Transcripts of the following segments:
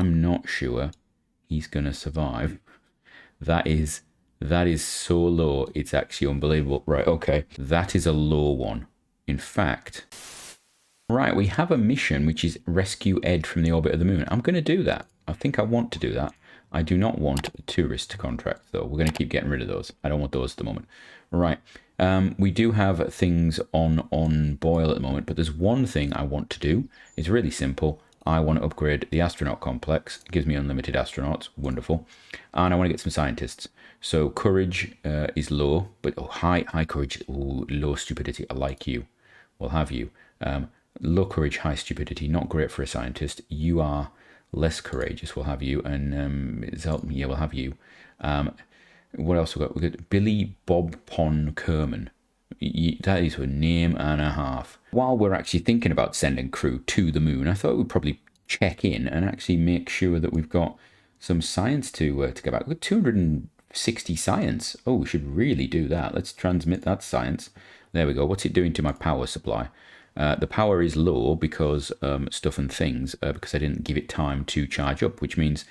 I'm not sure he's going to survive. That is so low, it's actually unbelievable. Right, okay. That is a low one. In fact, right, we have a mission which is rescue Ed from the orbit of the moon. I'm going to do that. I think I want to do that. I do not want a tourist contract, though. We're going to keep getting rid of those. I don't want those at the moment. Right. We do have things on boil at the moment, but there's one thing I want to do. It's really simple. I want to upgrade the astronaut complex. It gives me unlimited astronauts. Wonderful. And I want to get some scientists. So courage is low, but high courage, low stupidity. I like you. We'll have you. Low courage, high stupidity. Not great for a scientist. You are less courageous. We'll have you. And yeah, we'll have you. What else we got? We got Billy Bob Pon Kerman. That is a name and a half. While we're actually thinking about sending crew to the moon, I thought we'd probably check in and actually make sure that we've got some science to get back. We've got 260 science. Oh, we should really do that. Let's transmit that science. There we go. What's it doing to my power supply? The power is low because stuff and things, because I didn't give it time to charge up, which means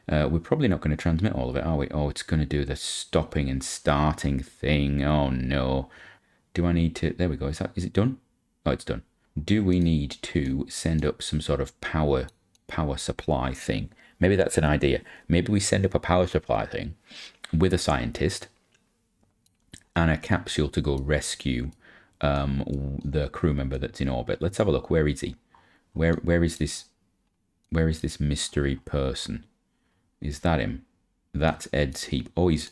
we're probably not going to transmit all of it, are we? Oh, it's going to do the stopping and starting thing. Oh, no. Do I need to... There we go. Is it done? Oh, it's done. Do we need to send up some sort of power supply thing? Maybe that's an idea. Maybe we send up a power supply thing with a scientist and a capsule to go rescue the crew member that's in orbit. Let's have a look. Where is he? Where is this mystery person? Is that him? That's Ed's heap. Oh, he's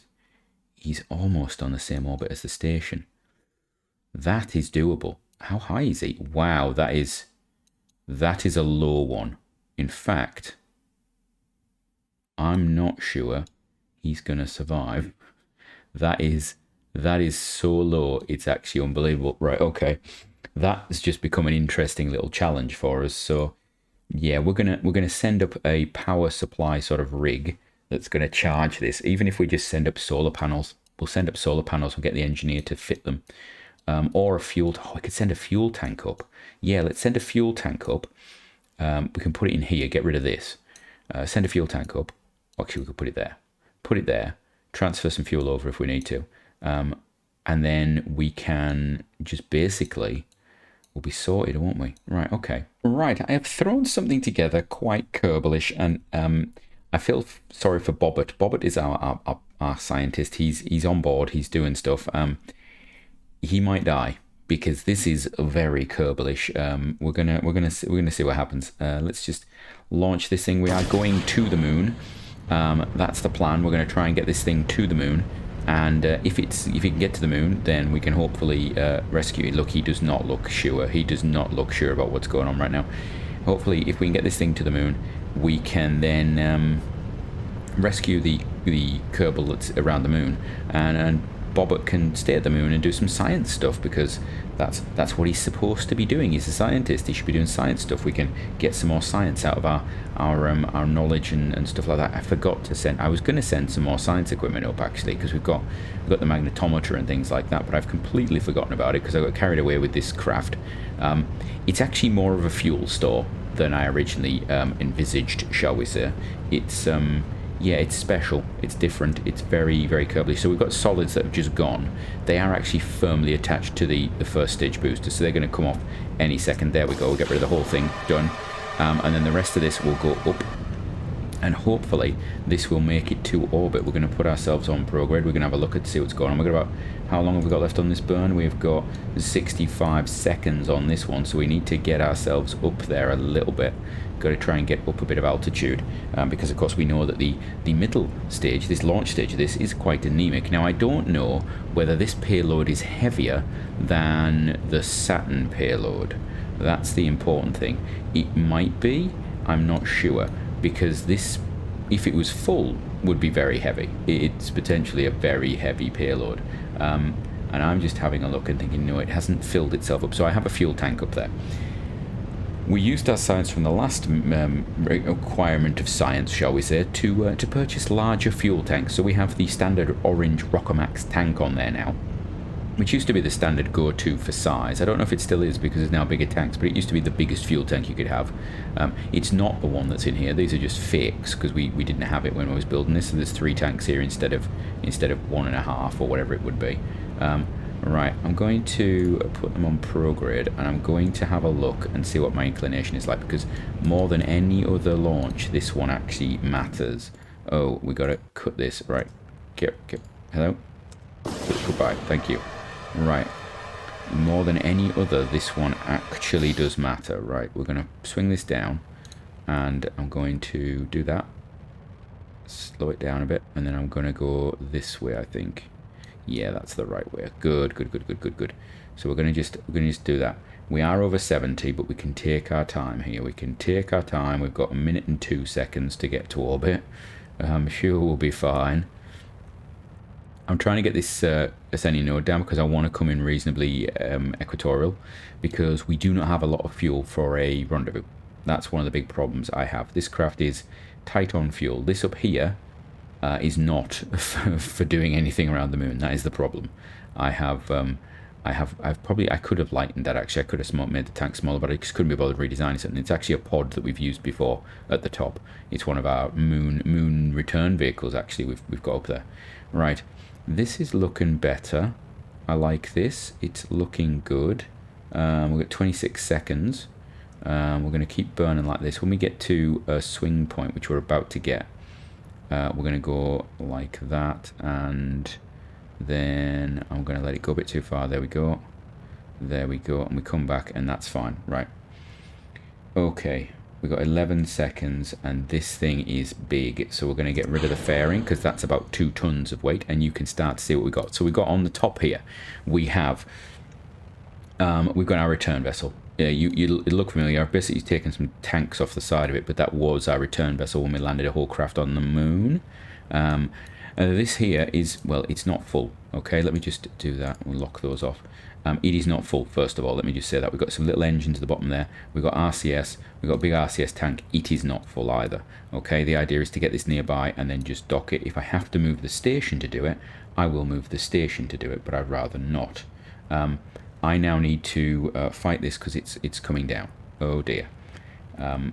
almost on the same orbit as the station. That is doable. How high is he? Wow, that is a low one. In fact, I'm not sure he's going to survive. That is so low, it's actually unbelievable. Right, okay. That has just become an interesting little challenge for us. So, yeah, we're gonna send up a power supply sort of rig that's going to charge this. Even if we just send up solar panels, we'll send up solar panels and get the engineer to fit them. Or a fuel... Oh, I could send a fuel tank up. Yeah, let's send a fuel tank up. We can put it in here, get rid of this. Send a fuel tank up. Actually, we could put it there. Put it there. Transfer some fuel over if we need to. And then we can just basically... We'll be sorted, won't we? Right, okay. Right, I have thrown something together quite Kerbalish, and I feel sorry for Bobbert. Bobbert is our scientist. He's on board. He's doing stuff. He might die because this is very Kerbalish. We're gonna see what happens. Let's just launch this thing. We are going to the moon. That's the plan. We're going to try and get this thing to the moon. And if it can get to the moon, then we can hopefully rescue it. Look, he does not look sure. He does not look sure about what's going on right now. Hopefully, if we can get this thing to the moon, we can then rescue the Kerbal that's around the moon, and Bobbert can stay at the moon and do some science stuff, because that's what he's supposed to be doing. He's a scientist. He should be doing science stuff. We can get some more science out of our knowledge and stuff like that. I forgot to send... I was going to send some more science equipment up, actually, because we've got the magnetometer and things like that, but I've completely forgotten about it because I got carried away with this craft. It's actually more of a fuel store than I originally envisaged, shall we say. It's... yeah, it's special, it's different, it's very, very Kerbalish. So we've got solids that have just gone. They are actually firmly attached to the first stage booster, so they're going to come off any second. There we go, we'll get rid of the whole thing, done. And then the rest of this will go up, and hopefully this will make it to orbit. We're going to put ourselves on prograde. We're going to have a look at see what's going on. We've got about... How long have we got left on this burn? We've got 65 seconds on this one, so we need to get ourselves up there a little bit. Got to try and get up a bit of altitude, because of course we know that the middle stage, this launch stage of this, is quite anemic. Now I don't know whether this payload is heavier than the Saturn payload. That's the important thing. It might be, I'm not sure, because this, if it was full, would be very heavy. It's potentially a very heavy payload. And I'm just having a look and thinking, no, it hasn't filled itself up. So I have a fuel tank up there. We used our science from the last requirement of science, shall we say, to purchase larger fuel tanks. So we have the standard orange Rockomax tank on there now. which used to be the standard go-to for size. I don't know if it still is because there's now bigger tanks, but it used to be the biggest fuel tank you could have. It's not the one that's in here. These are just fakes because we didn't have it when I was building this. So there's 3 tanks here instead of 1.5 or whatever it would be. Right, I'm going to put them on prograde, and I'm going to have a look and see what my inclination is like, because more than any other launch, this one actually matters. Oh, we got to cut this. Right, hello? Goodbye, thank you. Right, more than any other, this one actually does matter. Right, we're going to swing this down, and I'm going to do that. Slow it down a bit, and then I'm going to go this way, I think. Yeah, that's the right way. Good. So we're going to just do that. We are over 70, but we can take our time here. We can take our time. We've got 1 minute and 2 seconds to get to orbit. I'm sure we'll be fine. I'm trying to get this ascending node down because I want to come in reasonably equatorial, because we do not have a lot of fuel for a rendezvous. That's one of the big problems I have. This craft is tight on fuel. This up here is not for doing anything around the moon. That is the problem. I could have lightened that actually. I could have made the tank smaller, but I just couldn't be bothered redesigning it. And it's actually a pod that we've used before at the top. It's one of our moon return vehicles actually we've got up there. Right, this is looking better. I like this. It's looking good. We've got 26 seconds. We're going to keep burning like this. When we get to a swing point, which we're about to get, we're going to go like that, and then I'm going to let it go a bit too far. There we go, and we come back, and that's fine. Right, okay, we got 11 seconds, and this thing is big, so we're going to get rid of the fairing because that's about 2 tons of weight, and you can start to see what we got. So we got on the top here, we've got our return vessel. Yeah, it'll look familiar. I've basically taken some tanks off the side of it, but that was our return vessel when we landed a whole craft on the moon. This here is, well, it's not full. Okay, let me just do that. We'll lock those off. It is not full, first of all. Let me just say that. We've got some little engines at the bottom there. We've got RCS. We've got a big RCS tank. It is not full either. Okay, the idea is to get this nearby and then just dock it. If I have to move the station to do it, I will move the station to do it, but I'd rather not. I now need to fight this because it's coming down. Oh dear.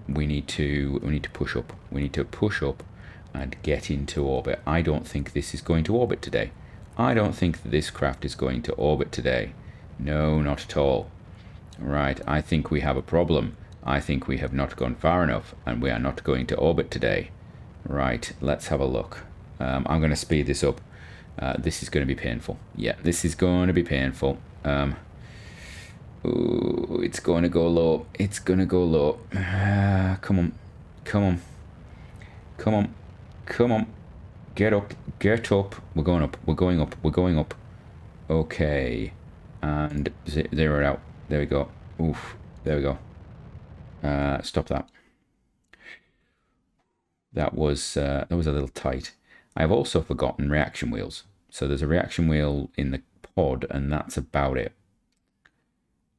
We need to push up. We need to push up and get into orbit. I don't think this is going to orbit today. I don't think this craft is going to orbit today. No, not at all. Right, I think we have a problem. I think we have not gone far enough, and we are not going to orbit today. Right, let's have a look. I'm going to speed this up. This is going to be painful. Yeah, this is going to be painful. Ooh, it's going to go low. It's going to go low. Come on. Come on. Come on. Come on. Get up. Get up. We're going up. We're going up. We're going up. Okay. And zero it out. There we go. Oof. There we go. Stop that. That was a little tight. I've also forgotten reaction wheels. So there's a reaction wheel in the pod, and that's about it.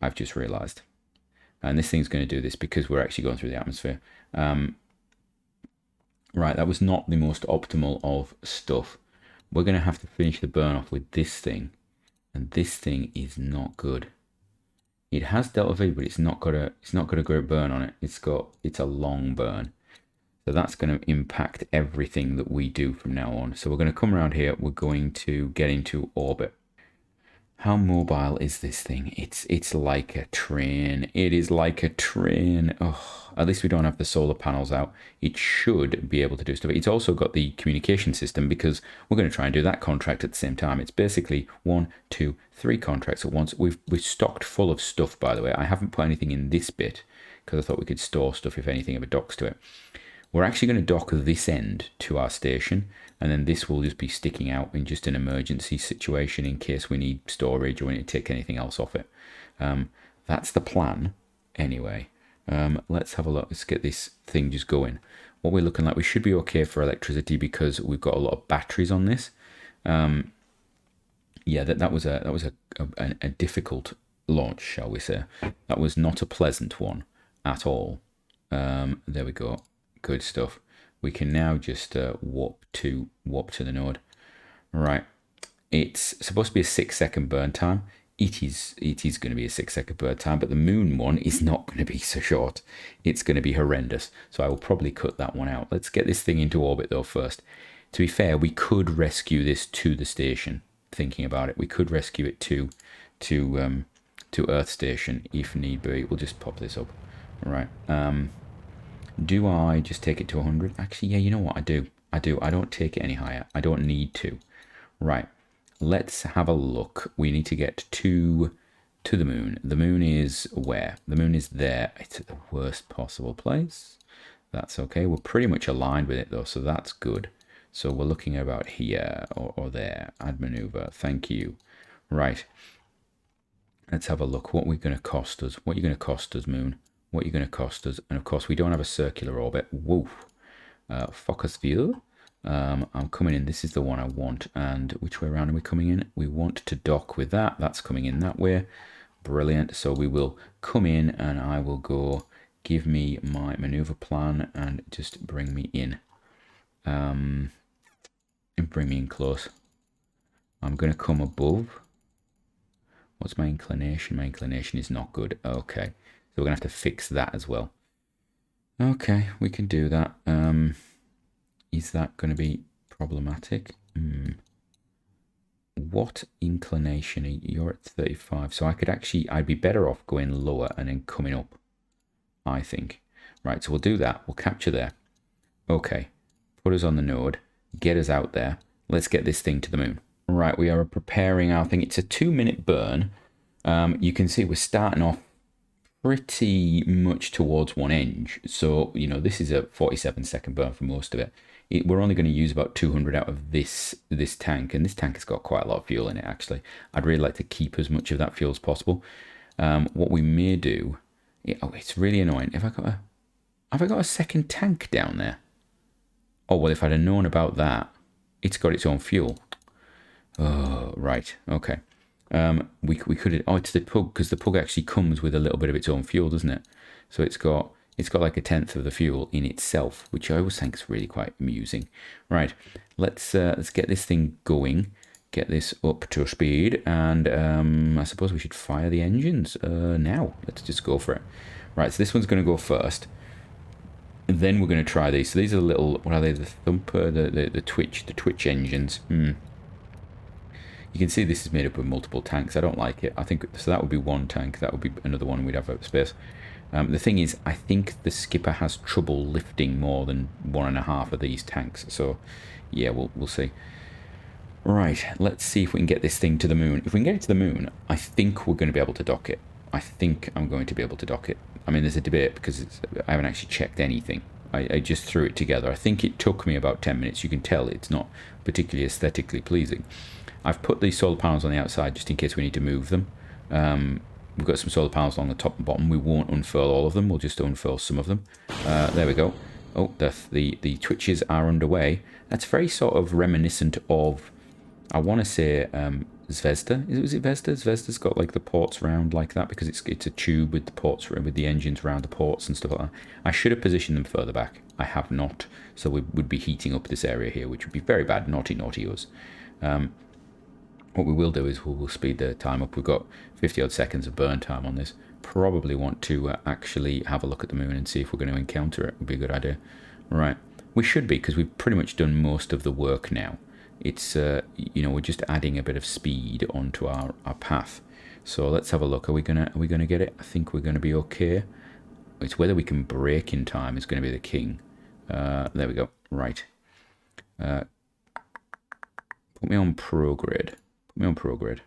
I've just realized. And this thing's going to do this because we're actually going through the atmosphere. Right, that was not the most optimal of stuff. We're going to have to finish the burn off with this thing. And this thing is not good. It has delta V, but it's not got a great burn on it. It's a long burn. So that's going to impact everything that we do from now on. So we're going to come around here. We're going to get into orbit. How mobile is this thing? It's like a train. It is like a train. Oh, at least we don't have the solar panels out. It should be able to do stuff. It's also got the communication system because we're going to try and do that contract at the same time. It's basically 1, 2, 3 contracts at once. We've stocked full of stuff, by the way. I haven't put anything in this bit because I thought we could store stuff if anything ever docks to it. We're actually going to dock this end to our station, and then this will just be sticking out in just an emergency situation in case we need storage or we need to take anything else off it. That's the plan anyway. Let's have a look. Let's get this thing just going. What we're looking like, we should be okay for electricity because we've got a lot of batteries on this. Yeah, that was a difficult launch, shall we say. That was not a pleasant one at all. There we go. Good stuff. We can now just warp to the node. Right. it's supposed to be a 6-second burn time. It is going to be a 6-second burn time, but the moon one is not going to be so short. It's going to be horrendous. So I will probably cut that one out. Let's get this thing into orbit though first. To be fair, we could rescue this to the station. Thinking about it, we could rescue it to Earth Station if need be. We'll just pop this up. All right. Do I just take it to 100? Actually, yeah, you know what? I do. I don't take it any higher. I don't need to. Right. Let's have a look. We need to get to the moon. The moon is where? The moon is there. It's at the worst possible place. That's okay. We're pretty much aligned with it though, so that's good. So we're looking about here or there. Add maneuver. Thank you. Right. Let's have a look. What we're going to cost us. What are you going to cost us, moon? What are you going to cost us? And of course, we don't have a circular orbit. Woof. Focus view. I'm coming in. This is the one I want. And which way around are we coming in? We want to dock with that. That's coming in that way. Brilliant. So we will come in and I will go give me my maneuver plan and just bring me in. And bring me in close. I'm going to come above. What's my inclination? My inclination is not good. Okay. So we're going to have to fix that as well. Okay, we can do that. Is that going to be problematic? What inclination? You're at 35. So I could actually, I'd be better off going lower and then coming up, I think. Right, so we'll do that. We'll capture there. Okay, put us on the node. Get us out there. Let's get this thing to the moon. Right, we are preparing our thing. It's a 2-minute burn. You can see we're starting off pretty much towards 1 inch. So, you know, this is a 47-second burn for most of it. We're only going to use about 200 out of this tank, and this tank has got quite a lot of fuel in it, actually. I'd really like to keep as much of that fuel as possible. What we may do... Oh, it's really annoying. Have I got a second tank down there? Oh, well, if I'd have known about that, it's got its own fuel. Oh, right. Okay. We could... Oh, it's the Pug, because the Pug actually comes with a little bit of its own fuel, doesn't it? So it's got like 1/10 of the fuel in itself, which I always think is really quite amusing. Right, let's get this thing going, get this up to speed, and I suppose we should fire the engines now. Let's just go for it. Right, so this one's going to go first, and then we're going to try these. So these are the little, what are they? The Thumper, the Twitch engines. You can see this is made up of multiple tanks. I don't like it. I think so. That would be one tank. That would be another one. We'd have out of space. The thing is, I think the skipper has trouble lifting more than 1.5 of these tanks. So, yeah, we'll see. Right, let's see if we can get this thing to the moon. If we can get it to the moon, I think we're going to be able to dock it. I think I'm going to be able to dock it. I mean, there's a debate because I haven't actually checked anything. I just threw it together. I think it took me about 10 minutes. You can tell it's not particularly aesthetically pleasing. I've put these solar panels on the outside just in case we need to move them. We've got some solar panels along the top and bottom. We won't unfurl all of them. We'll just unfurl some of them. There we go. Oh, the twitches are underway. That's very sort of reminiscent of, I want to say, Zvezda. Was it Zvezda? Zvezda's got like the ports round like that because it's a tube with the ports, with the engines around the ports and stuff like that. I should have positioned them further back. I have not. So we would be heating up this area here, which would be very bad. Naughty, naughty us. What we will do is we'll speed the time up. We've got 50 odd seconds of burn time on this. Probably want to actually have a look at the moon and see if we're going to encounter it. Would be a good idea. Right, we should be, because we've pretty much done most of the work now. It's you know, we're just adding a bit of speed onto our path. So let's have a look. Are we gonna get it? I think we're gonna be okay. It's whether we can brake in time is going to be the king. There we go. Right. Put me on prograde. Put me on prograde.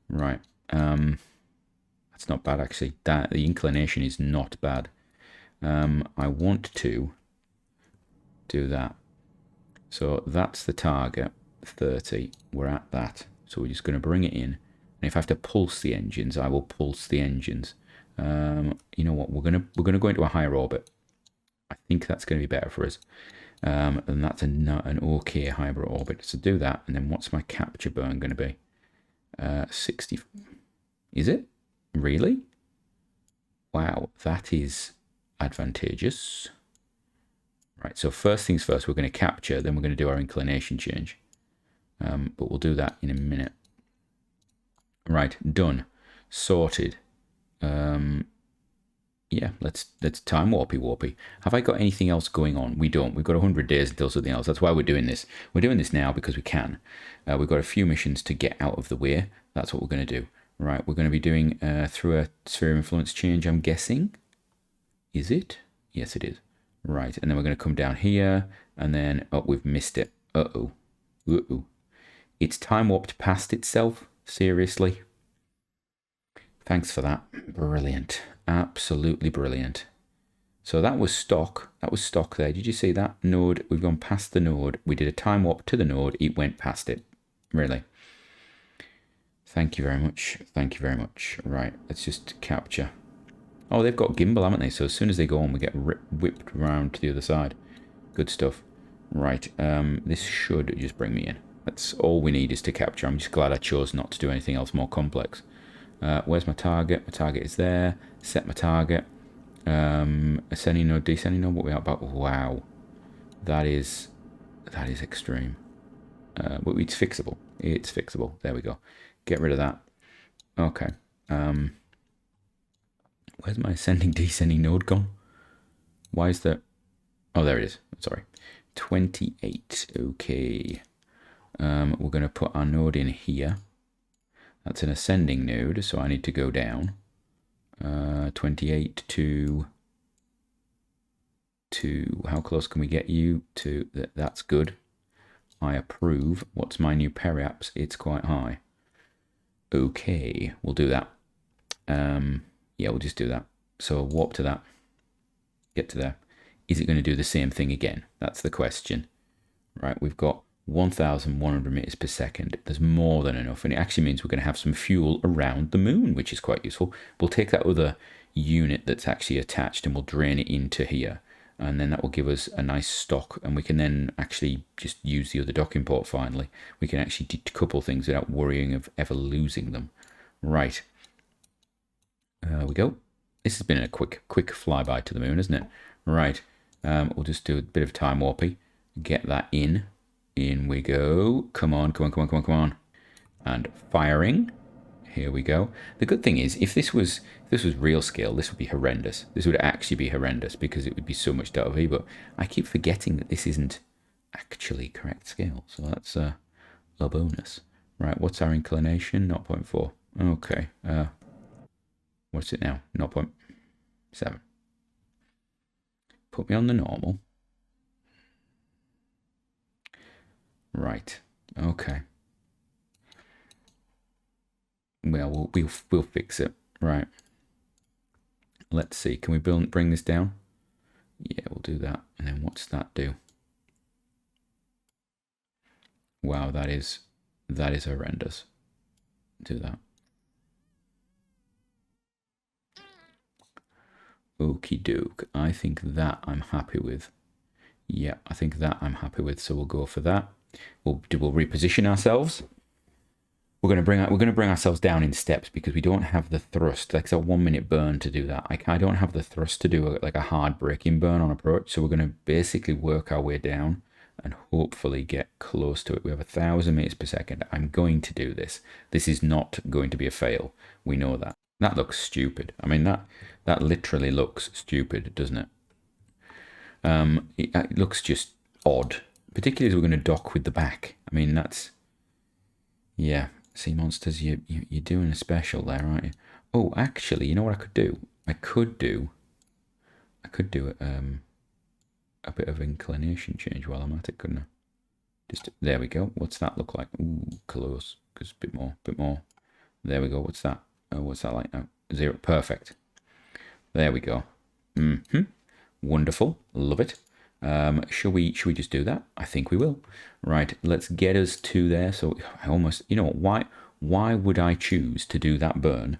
Right. That's not bad actually. The inclination is not bad. I want to do that. So that's the target, 30. We're at that. So we're just going to bring it in. And if I have to pulse the engines, I will pulse the engines. You know what? We're gonna go into a higher orbit. I think that's going to be better for us. And that's an okay hybrid orbit. So do that. And then what's my capture burn going to be? 60. Is it? Really? Wow, that is advantageous. Right, so first things first, we're going to capture, then we're going to do our inclination change. but we'll do that in a minute. Right, done, sorted. Yeah, let's time warpy. Have I got anything else going on? We don't. We've got 100 days until something else. That's why we're doing this. We're doing this now because we can. We've got a few missions to get out of the way. That's what we're going to do. Right, we're going to be doing through a sphere of influence change, I'm guessing. Is it? Yes, it is. Right, and then we're going to come down here, and then, oh, we've missed it. Uh-oh. Uh-oh. It's time warped past itself? Seriously? Thanks for that. Brilliant. Absolutely brilliant. So that was stock. That was stock there. Did you see that node? We've gone past the node. We did a time warp to the node. It went past it. Really. Thank you very much. Thank you very much. Right, let's just capture. Oh, they've got gimbal, haven't they? So as soon as they go on, we get whipped around to the other side. Good stuff. Right, this should just bring me in. That's all we need is to capture. I'm just glad I chose not to do anything else more complex. Where's my target? My target is there. Set my target. Ascending node, descending node. What we are about? Wow, that is extreme. But it's fixable. It's fixable. There we go. Get rid of that. Okay. Where's my ascending, descending node gone? Why is that? Oh, there it is. Sorry. 28. Okay. We're going to put our node in here. That's an ascending node, so I need to go down. 28 to how close can we get you to? That's good. I approve. What's my new periaps? It's quite high. Okay, we'll do that. Yeah, we'll just do that. So warp to that. Get to there. Is it going to do the same thing again? That's the question. Right, we've got 1,100 meters per second. There's more than enough, and it actually means we're going to have some fuel around the moon, which is quite useful. We'll take that other unit that's actually attached and we'll drain it into here, and then that will give us a nice stock, and we can then actually just use the other docking port finally. We can actually decouple things without worrying of ever losing them. Right. We go. This has been a quick flyby to the moon, isn't it? Right. We'll just do a bit of time warpy. Get that in. In we go. Come on. And firing. Here we go. The good thing is, if this was real scale, this would be horrendous. This would actually be horrendous because it would be so much delta V. But I keep forgetting that this isn't actually correct scale. So that's a bonus. Right. What's our inclination? 0.4. Okay. What's it now? 0.7. Put me on the normal. Right. Okay. Well, we'll fix it. Right. Let's see. Can we bring this down? Yeah, we'll do that. And then what's that do? Wow, that is horrendous. Do that. Okie doke. I think that I'm happy with. Yeah, I think that I'm happy with. So we'll go for that. We'll reposition ourselves. We're going to bring ourselves down in steps because we don't have the thrust. Like it's a 1 minute burn to do that. I don't have the thrust to do like a hard braking burn on approach. So we're going to basically work our way down and hopefully get close to it. We have 1,000 meters per second. I'm going to do this. This is not going to be a fail. We know that. That looks stupid. I mean, that literally looks stupid, doesn't it? It looks just odd, particularly as we're going to dock with the back. I mean, that's, yeah. Sea monsters, you're doing a special there, aren't you? Oh, actually, you know what I could do? I could do a bit of inclination change while I'm at it, couldn't I? Just there we go. What's that look like? Ooh, close. Because a bit more. There we go. What's that? Oh, what's that like now? 0. Perfect. There we go. Wonderful. Love it. Shall we just do that? I think we will. Right, let's get us to there. So I almost, you know, why would I choose to do that burn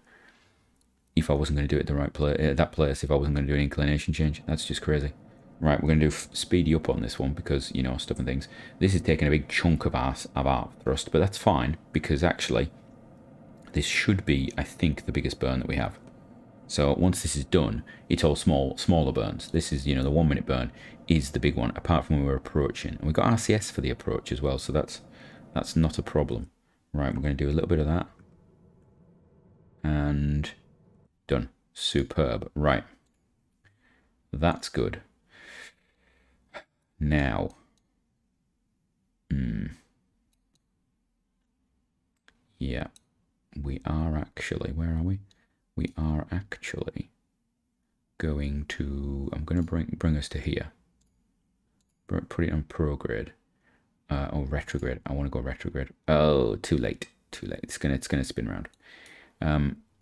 if I wasn't going to do it at that place, if I wasn't going to do an inclination change? That's just crazy. Right, we're going to do speedy up on this one because, you know, stuff and things. This is taking a big chunk of our thrust, but that's fine because actually this should be, I think, the biggest burn that we have. So once this is done, it's all smaller burns. This is, you know, the 1 minute burn is the big one, apart from when we're approaching. And we've got RCS for the approach as well, so that's That's not a problem. Right, we're going to do a little bit of that. And done. Superb. Right. That's good. Now. Yeah. We are actually, where are we? We are actually going to, I'm going to bring us to here. Put it on prograde. Or retrograde. I want to go retrograde. Oh, too late. Too late. It's gonna spin around.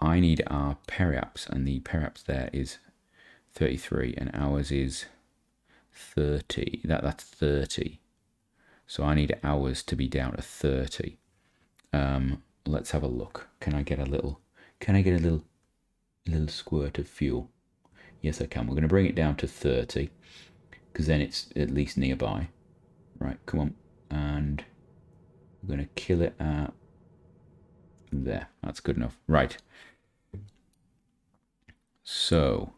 I need our periaps, and the periaps there is 33, and ours is 30. That's 30. So I need ours to be down to 30. Let's have a look. Can I get a little squirt of fuel? Yes, I can. We're going to bring it down to 30 because then it's at least nearby. Right, come on. And we're going to kill it at there. That's good enough. Right. So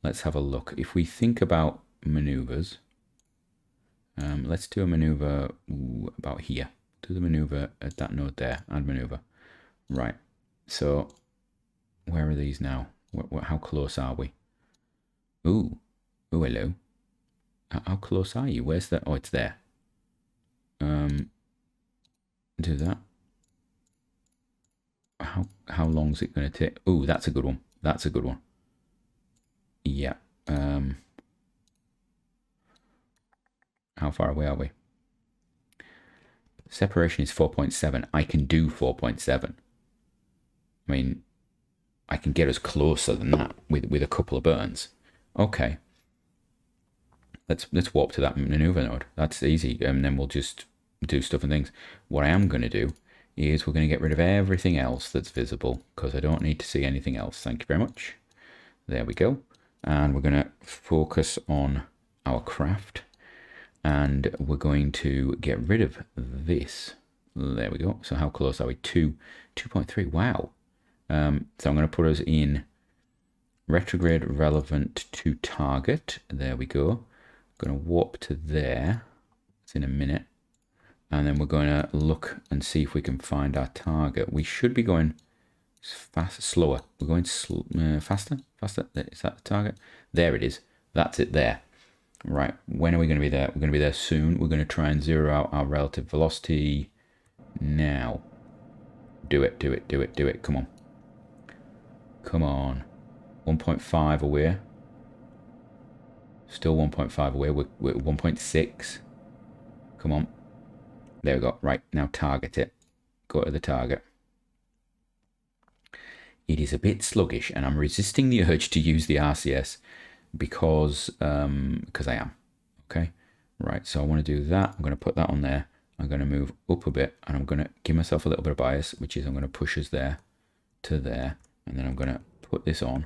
let's have a look. If we think about maneuvers, let's do a maneuver about here. Do the maneuver at that node there. Add maneuver. Right. So where are these now? How close are we? Ooh. Oh, hello. How close are you? Where's that? Oh, it's there. Do that. How long is it going to take? Ooh, that's a good one. That's a good one. Yeah. How far away are we? Separation is 4.7. I can do 4.7. I mean, I can get us closer than that with a couple of burns. Okay. Let's warp to that maneuver node. That's easy, and then we'll just do stuff and things. What I am going to do is we're going to get rid of everything else that's visible because I don't need to see anything else. Thank you very much. There we go. And we're going to focus on our craft, and we're going to get rid of this. There we go. So how close are we? 2.3. Wow. So I'm going to put us in retrograde relevant to target. There we go. Going to warp to there. It's in a minute. And then we're going to look and see if we can find our target. We should be going slower. We're going faster. Is that the target? There it is. That's it there. Right. When are we going to be there? We're going to be there soon. We're going to try and zero out our relative velocity now. Do it. Come on. Come on. 1.5 away. Still 1.5 away. We're 1.6. Come on. There we go. Right, now target it. Go to the target. It is a bit sluggish, and I'm resisting the urge to use the RCS because I am. Okay. Right, so I want to do that. I'm going to put that on there. I'm going to move up a bit, and I'm going to give myself a little bit of bias, which is I'm going to push us there to there, and then I'm going to put this on.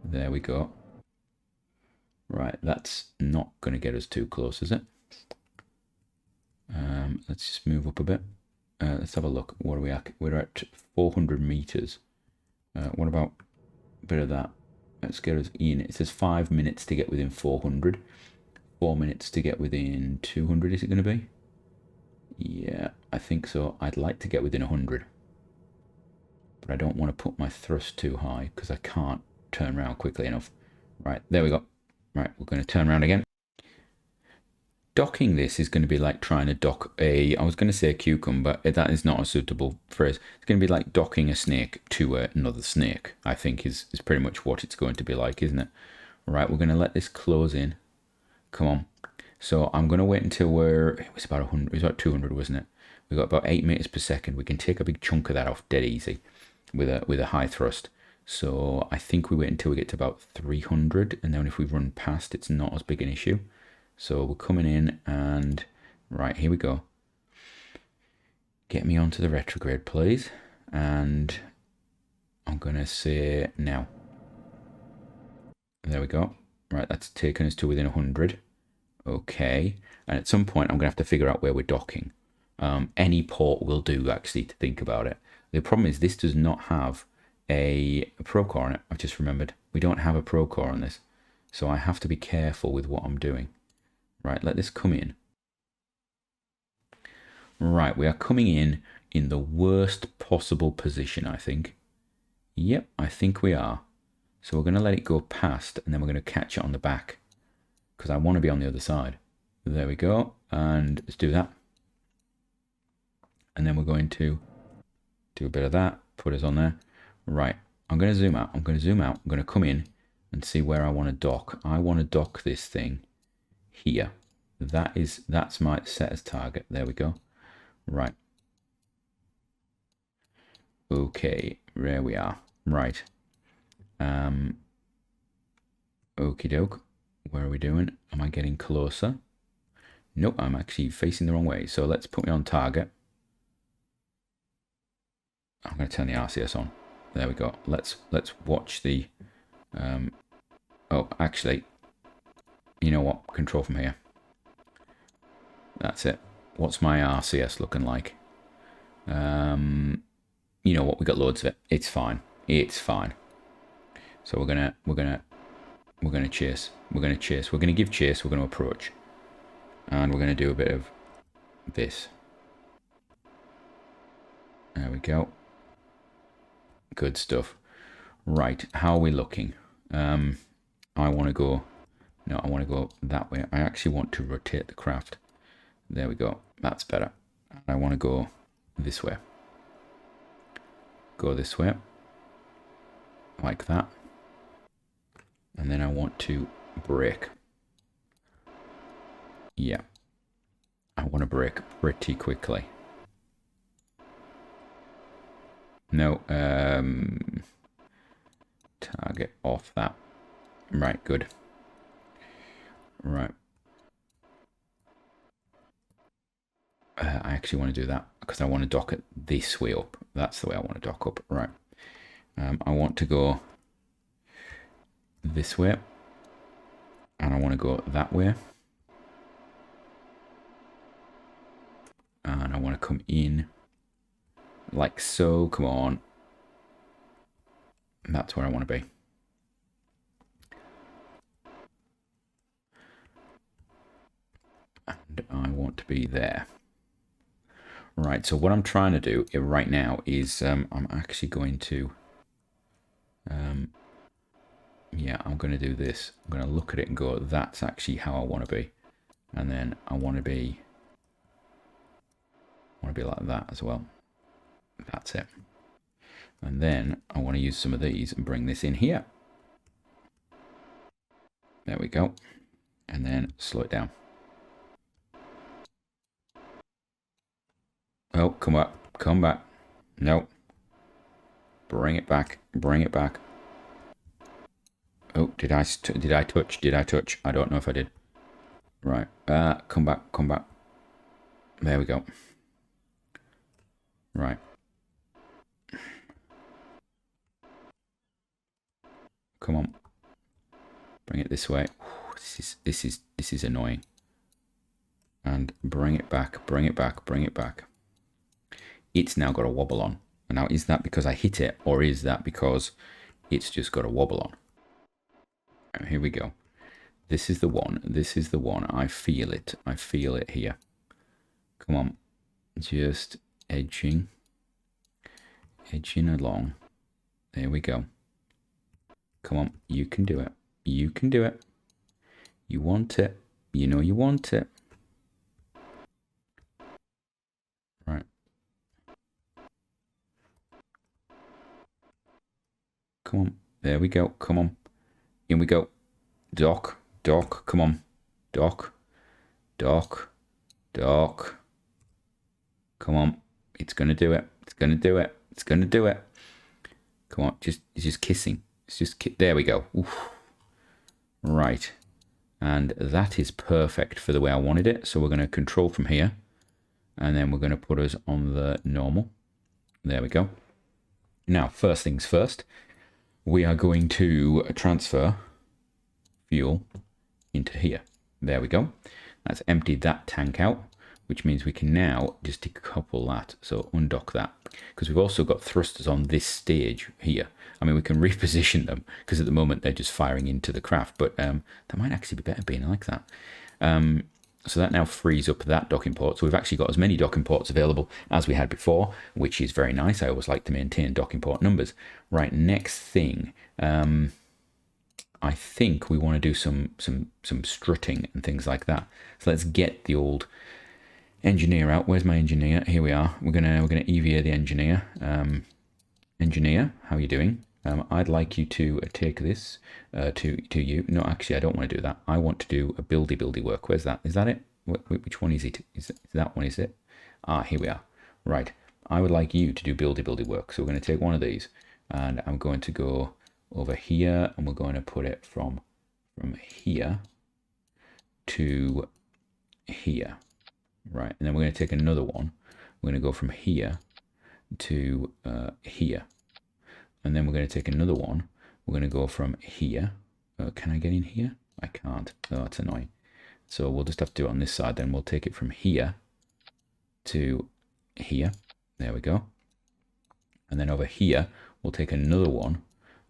There we go. Right, that's not going to get us too close, is it? Let's just move up a bit. Let's have a look. What are we at? We're at 400 meters. What about a bit of that? Let's get us in. It says 5 minutes to get within 400. 4 minutes to get within 200, is it going to be? Yeah, I think so. I'd like to get within 100. But I don't want to put my thrust too high because I can't turn around quickly enough. Right, there we go. Right, we're going to turn around again. Docking this is going to be like trying to dock I was going to say a cucumber, but that is not a suitable phrase. It's going to be like docking a snake to another snake, I think is pretty much what it's going to be like, isn't it? Right, we're going to let this close in. Come on. So I'm going to wait until it was about 100, it was about 200, wasn't it? We got about 8 meters per second. We can take a big chunk of that off dead easy with a high thrust. So I think we wait until we get to about 300, and then if we run past, it's not as big an issue. So we're coming in, and right, here we go. Get me onto the retrograde, please. And I'm going to say now. There we go. Right, that's taken us to within 100. Okay. And at some point, I'm going to have to figure out where we're docking. Any port will do, actually, to think about it. The problem is this does not have a procore on it. I've just remembered. We don't have a procore on this. So I have to be careful with what I'm doing. Right, let this come in. Right, we are coming in the worst possible position, I think. Yep, I think we are. So we're going to let it go past, and then we're going to catch it on the back, because I want to be on the other side. There we go, and let's do that. And then we're going to do a bit of that, put us on there. Right, I'm going to zoom out. I'm going to come in and see where I want to dock. I want to dock this thing here. That's my set as target. There we go. Right. Okay, there we are. Right. Okie doke. Where are we doing? Am I getting closer? Nope, I'm actually facing the wrong way. So let's put me on target. I'm going to turn the RCS on. There we go. Let's watch the. Oh, actually, you know what? Control from here. That's it. What's my RCS looking like? You know what? We got loads of it. It's fine. It's fine. So we're gonna chase. We're gonna chase. We're gonna give chase. We're gonna approach, and we're gonna do a bit of this. There we go. Good stuff. Right. How are we looking? I want to go. No, I want to go that way. I actually want to rotate the craft. There we go. That's better. I want to go this way. Go this way. Like that. And then I want to brake. Yeah. I want to brake pretty quickly. No. Target off that. Right, good. Right. I actually want to do that because I want to dock it this way up. That's the way I want to dock up. Right. I want to go this way. And I want to go that way. And I want to come in like so. Come on. That's where I want to be. And I want to be there. Right, so what I'm trying to do right now is I'm actually going to, yeah, I'm going to do this. I'm going to look at it and go, that's actually how I want to be. And then I want to be like that as well. That's it. And then I want to use some of these and bring this in here. There we go. And then slow it down. Oh, come up, come back. Nope. Bring it back, bring it back. Oh, did I touch? Did I touch? I don't know if I did. Right. Come back, come back. There we go. Right. Come on. Bring it this way. This is annoying. And bring it back, bring it back, bring it back. It's now got a wobble on. And now, is that because I hit it, or is that because it's just got a wobble on? Right, here we go. This is the one. This is the one. I feel it. I feel it here. Come on. Just edging. Edging along. There we go. Come on. You can do it. You can do it. You want it. You know you want it. Right. Come on. There we go. Come on. In we go. Dock. Dock. Come on. Dock. Dock. Dock. Come on. It's going to do it. It's going to do it. It's going to do it. Come on. It's just kissing. It's just there we go. Oof. Right. And that is perfect for the way I wanted it. So we're going to control from here. And then we're going to put us on the normal. There we go. Now, first things first. We are going to transfer fuel into here. There we go. That's emptied that tank out, which means we can now just decouple that. So undock that, because we've also got thrusters on this stage here. I mean, we can reposition them because at the moment they're just firing into the craft, but that might actually be better being like that. So that now frees up that docking port. So we've actually got as many docking ports available as we had before, which is very nice. I always like to maintain docking port numbers. Right, next thing, I think we want to do some strutting and things like that. So let's get the old engineer out. Where's my engineer? Here we are. We're gonna EVA the engineer. Engineer, how are you doing? I'd like you to take this to you. No, actually, I don't want to do that. I want to do a buildy work. Where's that? Is that it? Which one is it? Is that one? Is it? Ah, here we are. Right. I would like you to do buildy work. So we're going to take one of these, and I'm going to go over here, and we're going to put it from here to here. Right. And then we're going to take another one. We're going to go from here to here. And then we're going to take another one. We're going to go from here. Can I get in here? I can't. Oh, that's annoying. So we'll just have to do it on this side. Then we'll take it from here to here. There we go. And then over here, we'll take another one.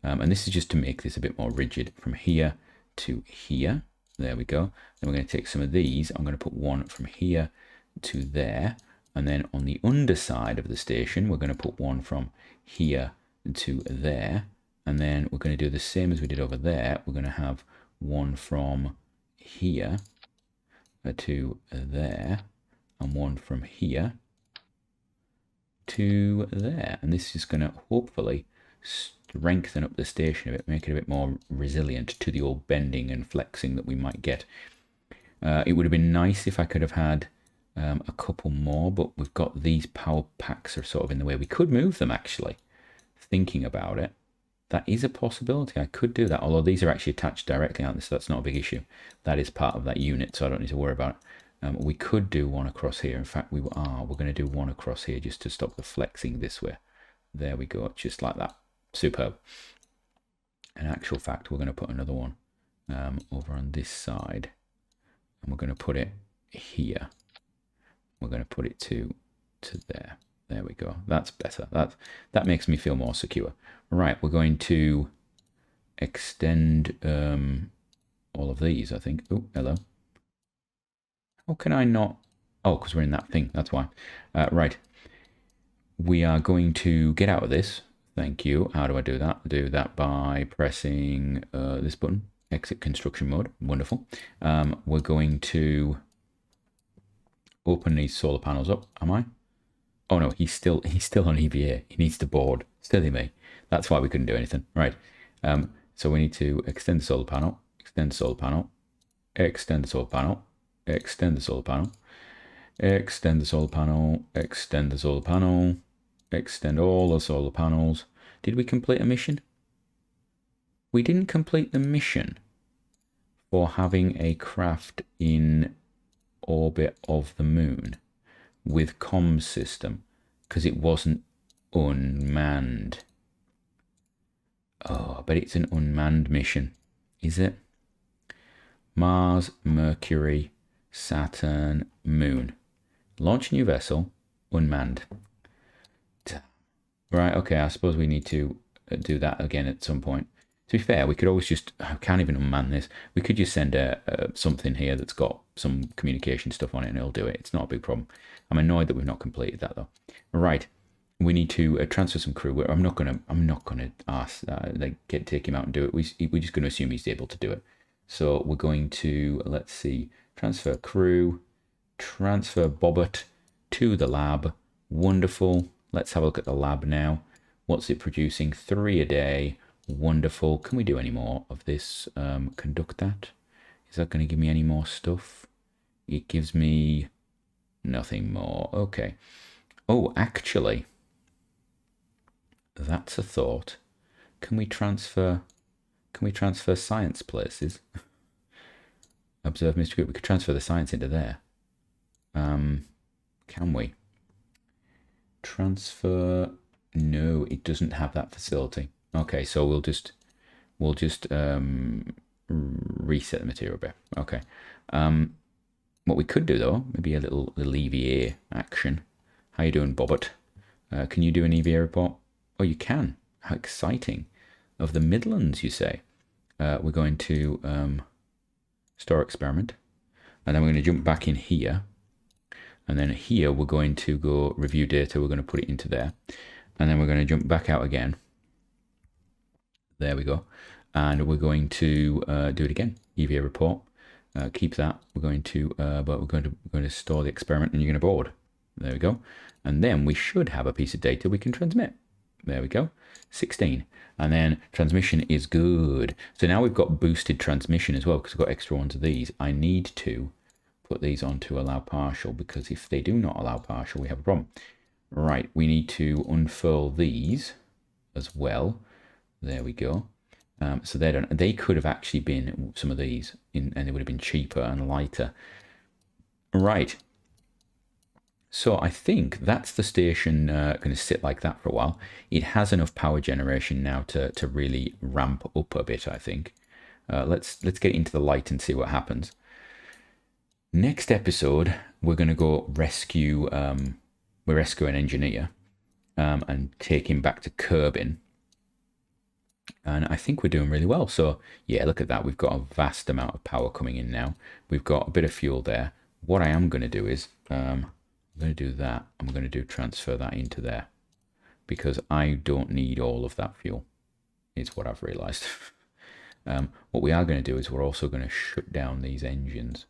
And this is just to make this a bit more rigid. From here to here. There we go. Then we're going to take some of these. I'm going to put one from here to there. And then on the underside of the station, we're going to put one from here to there, and then we're going to do the same as we did over there. We're going to have one from here to there, and one from here to there. And this is going to hopefully strengthen up the station a bit, make it a bit more resilient to the old bending and flexing that we might get. It would have been nice if I could have had a couple more, but we've got these power packs are sort of in the way. We could move them actually. Thinking about it, that is a possibility. I could do that, although these are actually attached directly, aren't they? So that's not a big issue. That is part of that unit, so I don't need to worry about it. We could do one across here. In fact, we're going to do one across here just to stop the flexing this way. There we go, just like that. Superb. In actual fact, we're going to put another one over on this side, and we're going to put it here. We're going to put it to there. There we go. That's better. That makes me feel more secure. Right, we're going to extend all of these, I think. Oh, hello. How can I not? Oh, because we're in that thing. That's why. Right. We are going to get out of this. Thank you. How do I do that? I do that by pressing this button. Exit construction mode. Wonderful. We're going to open these solar panels up. Am I? Oh no, he's still on EVA. He needs to board. Silly me. That's why we couldn't do anything. Right. So we need to extend the solar panel, extend the solar panel, extend the solar panel, extend the solar panel, extend the solar panel, extend the solar panel, extend all the solar panels. Did we complete a mission? We didn't complete the mission for having a craft in orbit of the moon with comms system because it wasn't unmanned. Oh, but it's an unmanned mission, is it? Mars, Mercury, Saturn, Moon. Launch new vessel, unmanned. Right, okay, I suppose we need to do that again at some point. To be fair, we could always just, I can't even unman this. We could just send something here that's got some communication stuff on it and it'll do it. It's not a big problem. I'm annoyed that we've not completed that though. Right, we need to transfer some crew. I'm not gonna ask take him out and do it. We're just gonna assume he's able to do it. So we're going to, let's see, transfer crew, transfer Bobbert to the lab. Wonderful. Let's have a look at the lab now. What's it producing? 3 a day. Wonderful. Can we do any more of this? Conduct that. Is that going to give me any more stuff? It gives me nothing more. Okay. Oh, actually, that's a thought. Can we transfer science places? Observe Mr. Group. We could transfer the science into there. Can we? Transfer? No, it doesn't have that facility. Okay, so we'll just reset the material bit. Okay. What we could do though, maybe a little EVA action. How you doing, Bobbert? Can you do an EVA report? Oh, you can. How exciting! Of the Midlands, you say? We're going to store experiment. and then we're going to jump back in here, and then here we're going to go review data, we're going to put it into there, and then we're going to jump back out again. There we go. And we're going to do it again. EVA report. Keep that. We're going to, but we're going to store the experiment, and you're going to board. There we go. And then we should have a piece of data we can transmit. There we go. 16. And then transmission is good. So now we've got boosted transmission as well, because we've got extra ones of these. I need to put these on to allow partial, because if they do not allow partial, we have a problem. Right. We need to unfurl these as well. There we go. So they could have actually been some of these, and they would have been cheaper and lighter. Right. So I think that's the station going to sit like that for a while. It has enough power generation now to really ramp up a bit, I think. Let's get into the light and see what happens. Next episode, we're going to go rescue an engineer and take him back to Kerbin. And I think we're doing really well. So yeah, look at that. We've got a vast amount of power coming in now. We've got a bit of fuel there. What I am going to do is I'm going to do that. I'm going to transfer that into there, because I don't need all of that fuel. It's what I've realized. What we are going to do is we're also going to shut down these engines,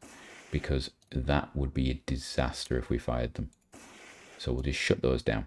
because that would be a disaster if we fired them. So we'll just shut those down.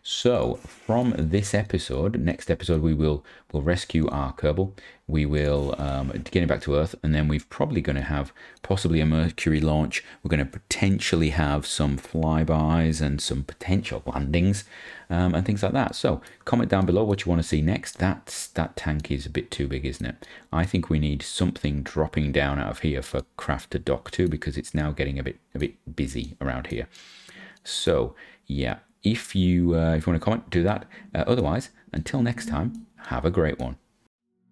So from this episode, next episode, we'll rescue our Kerbal. We will get it back to Earth, and then we're probably going to have possibly a Mercury launch. We're going to potentially have some flybys and some potential landings and things like that. So comment down below what you want to see next. That tank is a bit too big, isn't it? I think we need something dropping down out of here for craft to dock to, because it's now getting a bit busy around here. So yeah. If you want to comment, do that. Otherwise, until next time, have a great one.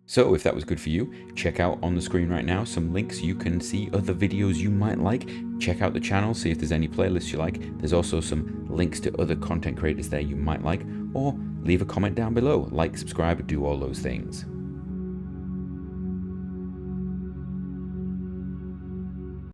So if that was good for you, check out on the screen right now some links. You can see other videos you might like. Check out the channel, see if there's any playlists you like. There's also some links to other content creators there you might like. Or leave a comment down below. Like, subscribe, do all those things.